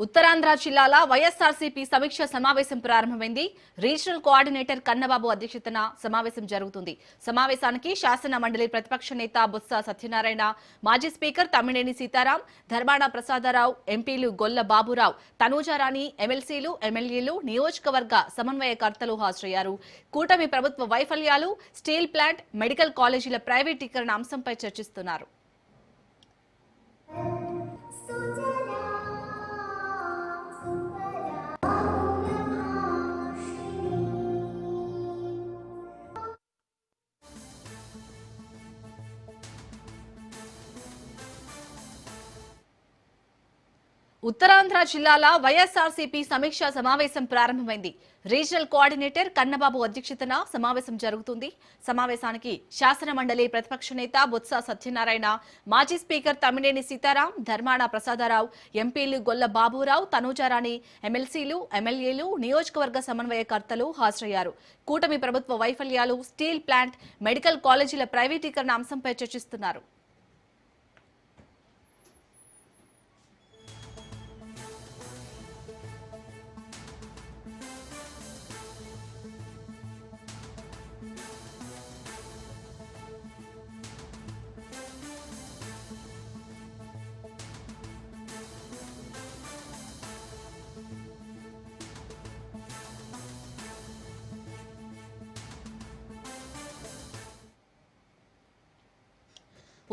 ఉత్తరాంధ్ర జిల్లాల వైఎస్ఆర్సీపీ సమీక్ష సమావేశం ప్రారంభమైంది. రీజనల్ కోఆర్డినేటర్ కన్నబాబు అధ్యక్షతన సమావేశం జరుగుతుంది. సమావేశానికి శాసన మండలి ప్రతిపక్ష నేత బొత్స సత్యనారాయణ, మాజీ స్పీకర్ తమ్మినేని సీతారాం, ధర్మాన ప్రసాదరావు, ఎంపీలు గొల్ల బాబురావు, తనూజారాణి, ఎమ్మెల్సీలు, ఎమ్మెల్యేలు, నియోజకవర్గ సమన్వయకర్తలు హాజరయ్యారు. కూటమి ప్రభుత్వ వైఫల్యాలు, స్టీల్ ప్లాంట్, మెడికల్ కాలేజీల ప్రైవేటీకరణ అంశంపై చర్చిస్తున్నారు. ఉత్తరాంధ్ర జిల్లాల వైఎస్ఆర్సీపీ సమీక్ష సమావేశం ప్రారంభమైంది. రీజనల్ కోఆర్డినేటర్ కన్నబాబు అధ్యక్షతన సమావేశం జరుగుతుంది. సమావేశానికి శాసన మండలి ప్రతిపక్ష నేత బొత్స సత్యనారాయణ, మాజీ స్పీకర్ తమ్మినేని సీతారాం, ధర్మాన ప్రసాదరావు, ఎంపీలు గొల్ల బాబురావు, తనూజారాణి, ఎమ్మెల్సీలు, ఎమ్మెల్యేలు, నియోజకవర్గ సమన్వయకర్తలు హాజరయ్యారు. కూటమి ప్రభుత్వ వైఫల్యాలు, స్టీల్ ప్లాంట్, మెడికల్ కాలేజీల ప్రైవేటీకరణ అంశంపై చర్చిస్తున్నారు.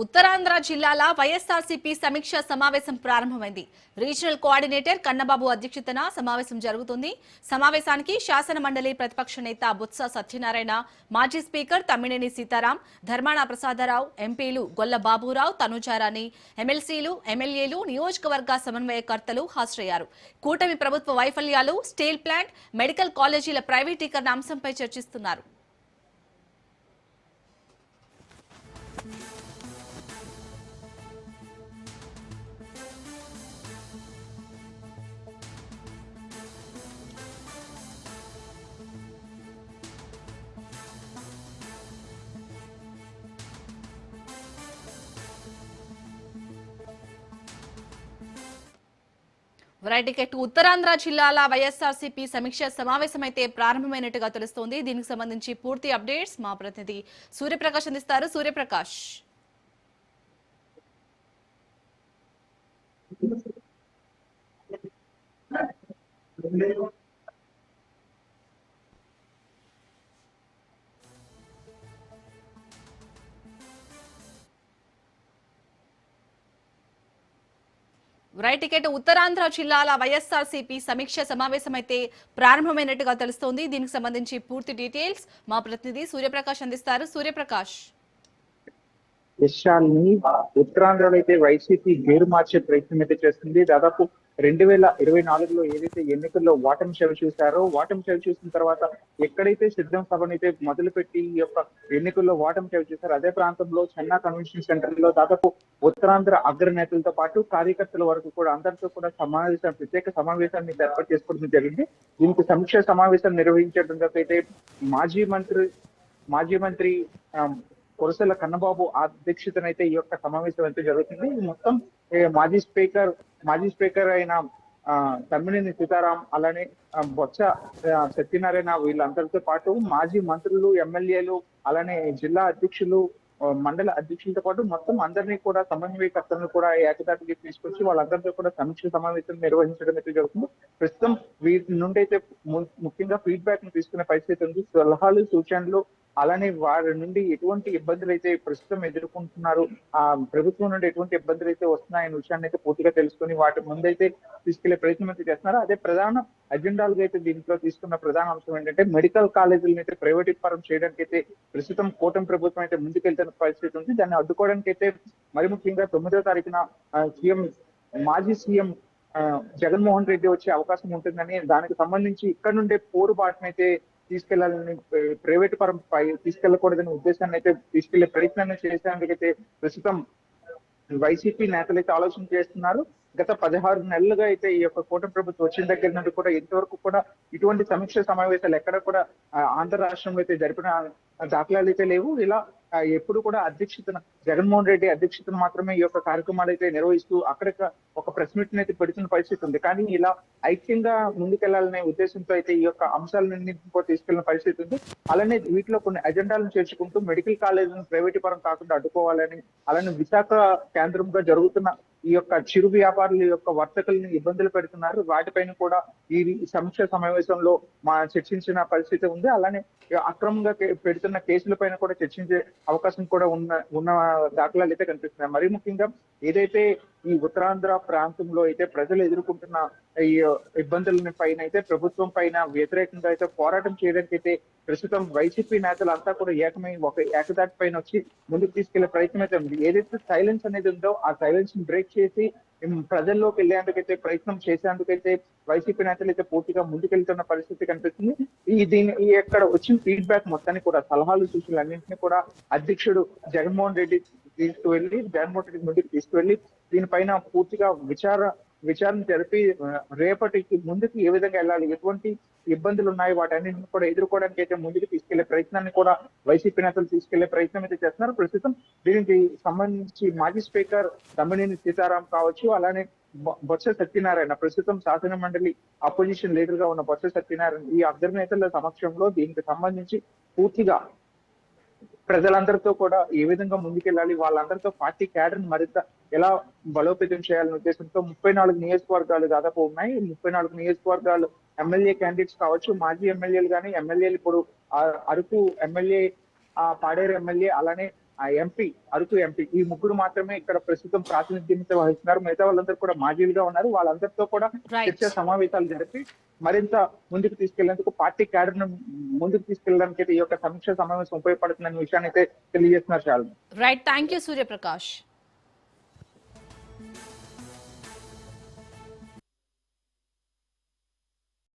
ఉత్తరాంధ్ర జిల్లాల వైఎస్ఆర్సీపీ సమీక్ష సమావేశం ప్రారంభమైంది. రీజనల్ కోఆర్డినేటర్ కన్నబాబు అధ్యక్షతన సమావేశం జరుగుతుంది. సమావేశానికి శాసన మండలి ప్రతిపక్ష నేత బొత్స సత్యనారాయణ, మాజీ స్పీకర్ తమ్మినేని సీతారాం, ధర్మాన ప్రసాదరావు, ఎంపీలు గొల్ల బాబురావు, తనూజారాణి, ఎమ్మెల్సీలు, ఎమ్మెల్యేలు, నియోజకవర్గ సమన్వయకర్తలు హాజరయ్యారు. కూటమి ప్రభుత్వ వైఫల్యాలు, స్టీల్ ప్లాంట్, మెడికల్ కాలేజీల ప్రైవేటీకరణ అంశంపై చర్చిస్తున్నారు. ఉత్తరాంధ్ర జిల్లాల వైఎస్ఆర్సీపీ సమీక్ష సమావేశం అయితే ప్రారంభమైనట్టుగా తెలుస్తోంది. దీనికి సంబంధించి పూర్తి అప్డేట్స్ మా ప్రతినిధి సూర్యప్రకాష్ అందిస్తారు. సూర్యప్రకాష్, ఉత్తరాంధ్ర జిల్లాల వైఎస్ఆర్సీపీ సమీక్ష సమావేశం అయితే ప్రారంభమైనట్టుగా తెలుస్తోంది. దీనికి సంబంధించి పూర్తి డీటెయిల్స్ మా ప్రతినిధి సూర్యప్రకాష్ అందిస్తారు. సూర్యప్రకాష్, ఉత్తరాంధ్రలో అయితే వైసీపీ గేరు మార్చే ప్రయత్నం అయితే చేస్తుంది. దాదాపు 2024లో ఏదైతే ఎన్నికల్లో ఓటమి చవి చూశారో, ఓటమి చవి చూసిన తర్వాత ఎక్కడైతే సిద్ధం సభనైతే మొదలుపెట్టి ఈ యొక్క ఎన్నికల్లో ఓటమి చవి చూశారో అదే ప్రాంతంలో చెన్నా కన్వెన్షన్ సెంటర్ లో దాదాపు ఉత్తరాంధ్ర అగ్రనేతలతో పాటు కార్యకర్తల వరకు కూడా అందరితో కూడా ప్రత్యేక సమావేశాన్ని ఏర్పాటు చేసుకోవడం జరిగింది. దీనికి సమీక్ష సమావేశం నిర్వహించడంతో అయితే మాజీ మంత్రి కురసాల కన్నబాబు అధ్యక్షతనైతే ఈ యొక్క సమావేశం అయితే జరుగుతుంది. మొత్తం మాజీ స్పీకర్ అయిన తమ్మినేని సీతారాం, అలానే బొత్స సత్యనారాయణ, వీళ్ళందరితో పాటు మాజీ మంత్రులు, ఎమ్మెల్యేలు, అలానే జిల్లా అధ్యక్షులు, మండల అధ్యక్షులతో పాటు మొత్తం అందరినీ కూడా సమన్వయకర్తలను కూడా ఏకదాటికి తీసుకొచ్చి వాళ్ళందరితో కూడా సమీక్ష సమావేశం నిర్వహించడం అయితే జరుగుతుంది. ప్రస్తుతం వీటి నుండి అయితే ముఖ్యంగా ఫీడ్బ్యాక్ ను తీసుకునే పరిస్థితి ఉంది. సలహాలు, సూచనలు, అలానే వారి నుండి ఎటువంటి ఇబ్బందులు అయితే ప్రస్తుతం ఎదుర్కొంటున్నారు, ఆ ప్రభుత్వం నుండి ఎటువంటి ఇబ్బందులు అయితే వస్తున్నాయనే విషయాన్ని అయితే పూర్తిగా తెలుసుకొని వాటి ముందైతే తీసుకెళ్లే ప్రయత్నం అయితే చేస్తున్నారు. అదే ప్రధాన అజెండాలుగా అయితే దీంట్లో తీసుకున్న ప్రధాన అంశం ఏంటంటే మెడికల్ కాలేజీలను అయితే ప్రైవేటీకరణ చేయడానికి అయితే ప్రస్తుతం కూటమి ప్రభుత్వం అయితే ముందుకెళ్తున్న పరిస్థితి ఉంది. దాన్ని అడ్డుకోవడానికి అయితే మరి ముఖ్యంగా 9వ తారీఖున మాజీ సీఎం జగన్మోహన్ రెడ్డి వచ్చే అవకాశం ఉంటుందని, దానికి సంబంధించి ఇక్కడ నుండే పోరుబాటునైతే తీసుకెళ్లాలని, ప్రైవేట్ పరం తీసుకెళ్లకూడదనే ఉద్దేశాన్ని అయితే తీసుకెళ్లే ప్రయత్నాన్ని చేసేందుకైతే ప్రస్తుతం వైసీపీ నేతలు అయితే ఆలోచన చేస్తున్నారు. గత 16 నెలలుగా అయితే ఈ యొక్క కూటమి ప్రభుత్వం వచ్చిన దగ్గర నుండి కూడా ఇంతవరకు కూడా ఇటువంటి సమీక్ష సమావేశాలు ఎక్కడ కూడా ఆంధ్ర రాష్ట్రంలో అయితే జరిపిన దాఖలాలు అయితే లేవు. ఇలా ఎప్పుడు కూడా అధ్యక్షతన జగన్మోహన్ రెడ్డి అధ్యక్షతన మాత్రమే ఈ యొక్క కార్యక్రమాలు అయితే నిర్వహిస్తూ అక్కడ ఒక ప్రెస్ మీట్ అయితే పెడుతున్న పరిస్థితి ఉంది. కానీ ఇలా ఐక్యంగా ముందుకెళ్లాలనే ఉద్దేశంతో అయితే ఈ యొక్క అంశాలన్నింటినీ కూడా తీసుకెళ్లిన పరిస్థితి ఉంది. అలానే వీటిలో కొన్ని అజెండాలను చేర్చుకుంటూ మెడికల్ కాలేజీలను ప్రైవేట్ పరం కాకుండా అడ్డుకోవాలని, అలానే విశాఖ కేంద్రంగా జరుగుతున్న ఈ యొక్క చిరు వ్యాపారుల యొక్క వర్తకులను ఇబ్బందులు పెడుతున్నారు. వాటిపైన కూడా ఈ సమీక్ష సమావేశంలో చర్చించిన పరిస్థితి ఉంది. అలానే అక్రమంగా పెడుతున్న కేసుల పైన కూడా చర్చించే అవకాశం కూడా ఉన్న దాఖలాలు అయితే కనిపిస్తున్నాయి. మరీ ముఖ్యంగా ఏదైతే ఈ ఉత్తరాంధ్ర ప్రాంతంలో అయితే ప్రజలు ఎదుర్కొంటున్న ఈ ఇబ్బందుల పైన అయితే ప్రభుత్వం పైన వ్యతిరేకంగా అయితే పోరాటం చేయడానికి అయితే ప్రస్తుతం వైసీపీ నేతలు అంతా కూడా ఏకమై ఒక ఏకదాటి పైన వచ్చి ముందుకు తీసుకెళ్లే ప్రయత్నం అయితే ఉంది. ఏదైతే సైలెన్స్ అనేది ఉందో ఆ సైలెన్స్ ని బ్రేక్ చేసి ప్రజల్లోకి వెళ్లేందుకైతే ప్రయత్నం చేసేందుకైతే వైసీపీ నేతలు అయితే పూర్తిగా ముందుకెళ్తున్న పరిస్థితి కనిపిస్తుంది. ఈ ఎక్కడ వచ్చిన ఫీడ్బ్యాక్ మొత్తాన్ని కూడా సలహాలు సూచనలు అన్నింటినీ కూడా అధ్యక్షుడు జగన్మోహన్ రెడ్డి ముందుకు తీసుకువెళ్లి దీనిపైన పూర్తిగా విచారణ జరిపి రేపటికి ముందుకు ఏ విధంగా వెళ్ళాలి, ఎటువంటి ఇబ్బందులు ఉన్నాయి, వాటన్నింటిని కూడా ఎదుర్కోవడానికి అయితే ముందుకు తీసుకెళ్లే ప్రయత్నాన్ని కూడా వైసీపీ నేతలు తీసుకెళ్లే ప్రయత్నం అయితే చేస్తున్నారు. ప్రస్తుతం దీనికి సంబంధించి మాజీ స్పీకర్ తమ్మినేని సీతారాం కావచ్చు, అలానే బొత్స సత్యనారాయణ ప్రస్తుతం శాసన మండలి అపోజిషన్ లీడర్ గా ఉన్న బొత్స సత్యనారాయణ ఈ అగ్ర నేతల సమక్షంలో దీనికి సంబంధించి పూర్తిగా ప్రజలందరితో కూడా ఏ విధంగా ముందుకెళ్ళాలి, వాళ్ళందరితో పార్టీ క్యాడర్ మరింత ఎలా బలోపేతం చేయాలనే ఉద్దేశంతో 34 నియోజకవర్గాలు దాదాపు ఉన్నాయి. 34 నియోజకవర్గాలు ఎమ్మెల్యే క్యాండిడేట్స్ కావచ్చు, మాజీ ఎమ్మెల్యేలు కానీ ఎమ్మెల్యేలు ఇప్పుడు అరకు ఎమ్మెల్యే, పాడేరు ఎమ్మెల్యే, అలానే ఎంపీ అరకు ఎంపీ ఈ ముగ్గురు మాత్రమే ఇక్కడ ప్రస్తుతం ప్రాతినిధ్యం వహిస్తున్నారు. మిగతా వాళ్ళందరూ కూడా మాజీలుగా ఉన్నారు. వాళ్ళందరితో కూడా చర్చా సమావేశాలు జరిపి మరింత ముందుకు తీసుకెళ్లేందుకు పార్టీ క్యాడర్ ను ముందుకు తీసుకెళ్ళడానికి ఈ యొక్క సమీక్ష సమావేశం ఉపయోగపడుతుందనే విషయాన్ని అయితే తెలియజేస్తున్నారు. చాలా రైట్, థ్యాంక్ యూ సూర్యప్రకాష్.